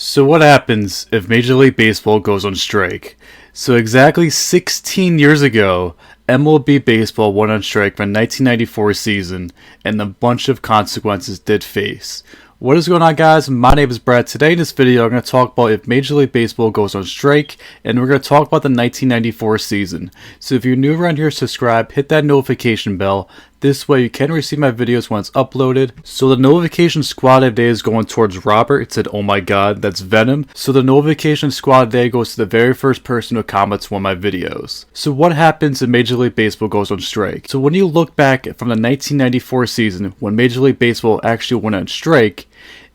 So what happens if Major League Baseball goes on strike? So exactly 16 years ago, MLB Baseball went on strike for the 1994 season, and a bunch of consequences did face. What is going on, guys? My name is Brett. Today in this video, I'm going to talk about if Major League Baseball goes on strike, and we're going to talk about the 1994 season. So if you're new around here, subscribe, hit that notification bell. This way you can receive my videos when it's uploaded. So the notification squad today is going towards Robert. It said, oh my god, that's Venom. So the notification squad today goes to the very first person who comments one of my videos. So what happens if Major League Baseball goes on strike? So when you look back from the 1994 season, when Major League Baseball actually went on strike,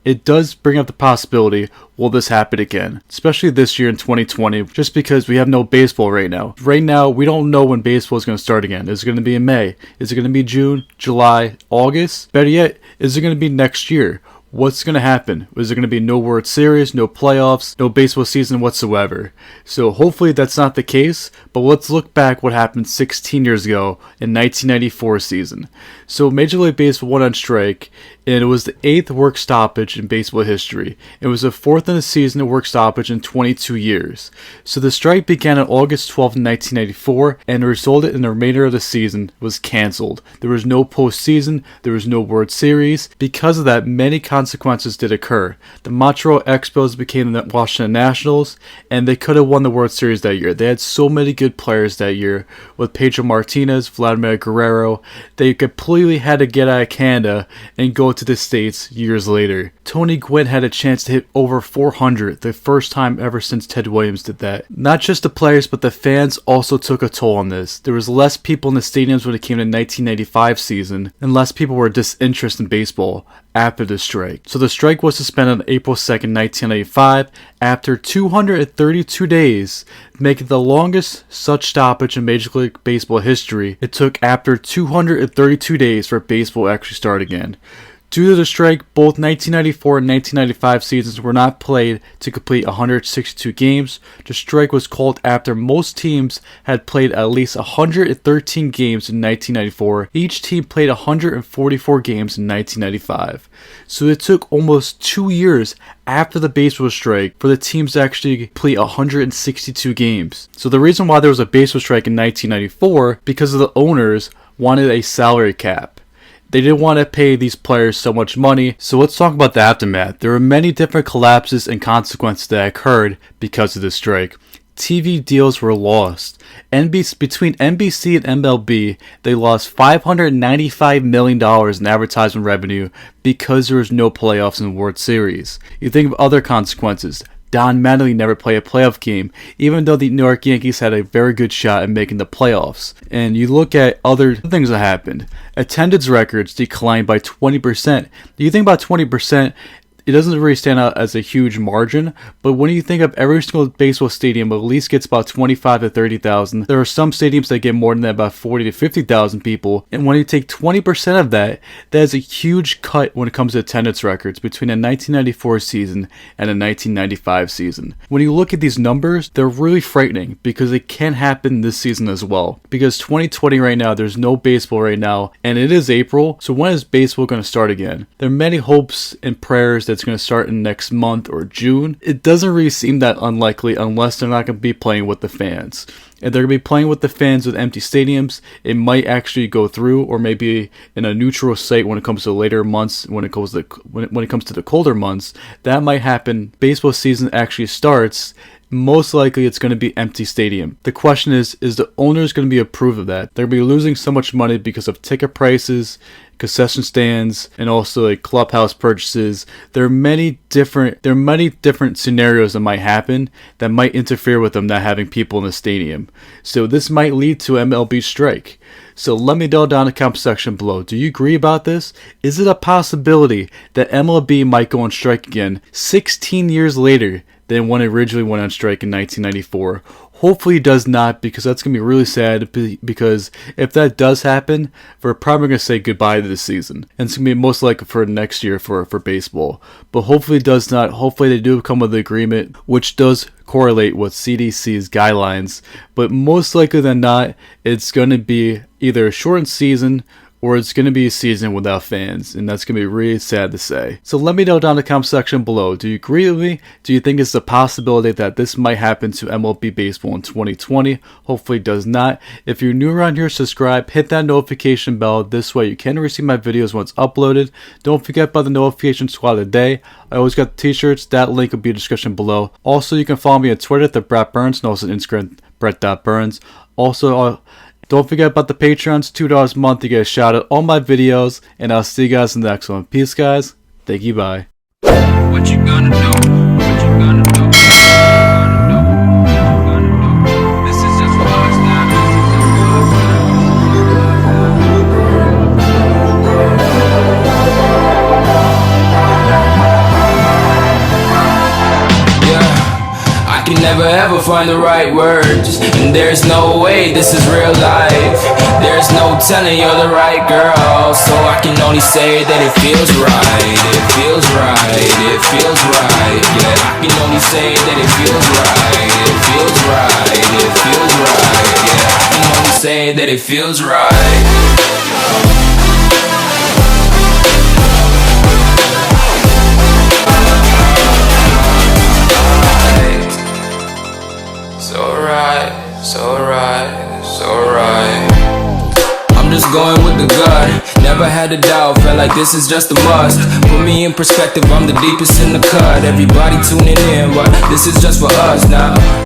it does bring up the possibility, will this happen again? Especially this year in 2020, just because we have no baseball right now. Right now, we don't know when baseball is going to start again. Is it going to be in May? Is it going to be June, July, August? Better yet, is it going to be next year? What's going to happen? Is there going to be no World Series, no playoffs, no baseball season whatsoever? So hopefully that's not the case, but let's look back what happened 16 years ago in 1994 season. So Major League Baseball went on strike, and it was the 8th work stoppage in baseball history. It was the 4th in the season of work stoppage in 22 years. So the strike began on August 12, 1994, and resulted in the remainder of the season was canceled. There was no postseason, there was no World Series. Because of that, many consequences did occur. The Montreal Expos became the Washington Nationals, and they could have won the World Series that year. They had so many good players that year, with Pedro Martinez, Vladimir Guerrero. They completely had to get out of Canada and go to the States years later. Tony Gwynn had a chance to hit over 400, the first time ever since Ted Williams did that. Not just the players, but the fans also took a toll on this. There was less people in the stadiums when it came to the 1995 season, and less people were disinterested in baseball after the strike. So the strike was suspended on April 2nd, 1995, after 232 days, making the longest such stoppage in Major League Baseball history. It took after 232 days for baseball to actually start again. Due to the strike, both 1994 and 1995 seasons were not played to complete 162 games. The strike was called after most teams had played at least 113 games in 1994. Each team played 144 games in 1995. So it took almost 2 years after the baseball strike for the teams to actually complete 162 games. So the reason why there was a baseball strike in 1994, because of the owners wanted a salary cap. They didn't want to pay these players so much money. So let's talk about the aftermath. There were many different collapses and consequences that occurred because of the strike. TV deals were lost. Between NBC and MLB, they lost $595 million in advertisement revenue because there was no playoffs in the World Series. You think of other consequences. Don Mattingly never played a playoff game, even though the New York Yankees had a very good shot at making the playoffs. And you look at other things that happened. Attendance records declined by 20%. You think about 20%, it doesn't really stand out as a huge margin, but when you think of every single baseball stadium at least gets about 25 to 30,000, there are some stadiums that get more than that, about 40 to 50,000 people, and when you take 20% of that, that is a huge cut when it comes to attendance records between the 1994 season and the 1995 season. When you look at these numbers, they're really frightening because it can happen this season as well. Because 2020 right now, there's no baseball right now, and it is April, so when is baseball going to start again? There are many hopes and prayers that it's going to start in next month or June. It doesn't really seem that unlikely unless they're not going to be playing with the fans. If they're going to be playing with the fans with empty stadiums, it might actually go through, or maybe in a neutral site when it comes to later months, when it comes to the colder months, that might happen. Baseball season actually starts. Most likely it's going to be empty stadium. The question is the owners going to be approve of that? They're going to be losing so much money because of ticket prices, concession stands, and also like clubhouse purchases. There are many different scenarios that might happen that might interfere with them not having people in the stadium. So this might lead to MLB strike. So let me know down in the comment section below. Do you agree about this? Is it a possibility that MLB might go on strike again 16 years later than when it originally went on strike in 1994? Hopefully it does not, because that's going to be really sad, because if that does happen, we're probably going to say goodbye to the season. And it's going to be most likely for next year for baseball. But hopefully it does not. Hopefully they do come with an agreement, which does correlate with CDC's guidelines. But most likely than not, it's going to be either a shortened season or it's going to be a season without fans, and that's going to be really sad to say. So let me know down in the comment section below. Do you agree with me? Do you think it's a possibility that this might happen to MLB baseball in 2020? Hopefully it does not. If you're new around here, subscribe, hit that notification bell. This way you can receive my videos once uploaded. Don't forget about the notification squad today. I always got the t-shirts. That link will be in the description below. Also, you can follow me on Twitter, TheBrettBurnz, and also on Instagram, TheBrettBurnz. Also, don't forget about the Patreons, $2 a month to get a shout out on my videos, and I'll see you guys in the next one. Peace, guys. Thank you, bye. What you gonna do? What you gonna do? This is just for us now. Yeah, I can never ever find the right words, and there's no way this is real life. There's no telling you're the right girl, so I can only say that it feels right. It feels right. It feels right. Yeah, I can only say that it feels right. It feels right. It feels right. Yeah, I can only say that it feels right. So right. I'm just going with the gut. Never had a doubt, felt like this is just a must. Put me in perspective, I'm the deepest in the cut. Everybody tuning in, but this is just for us now.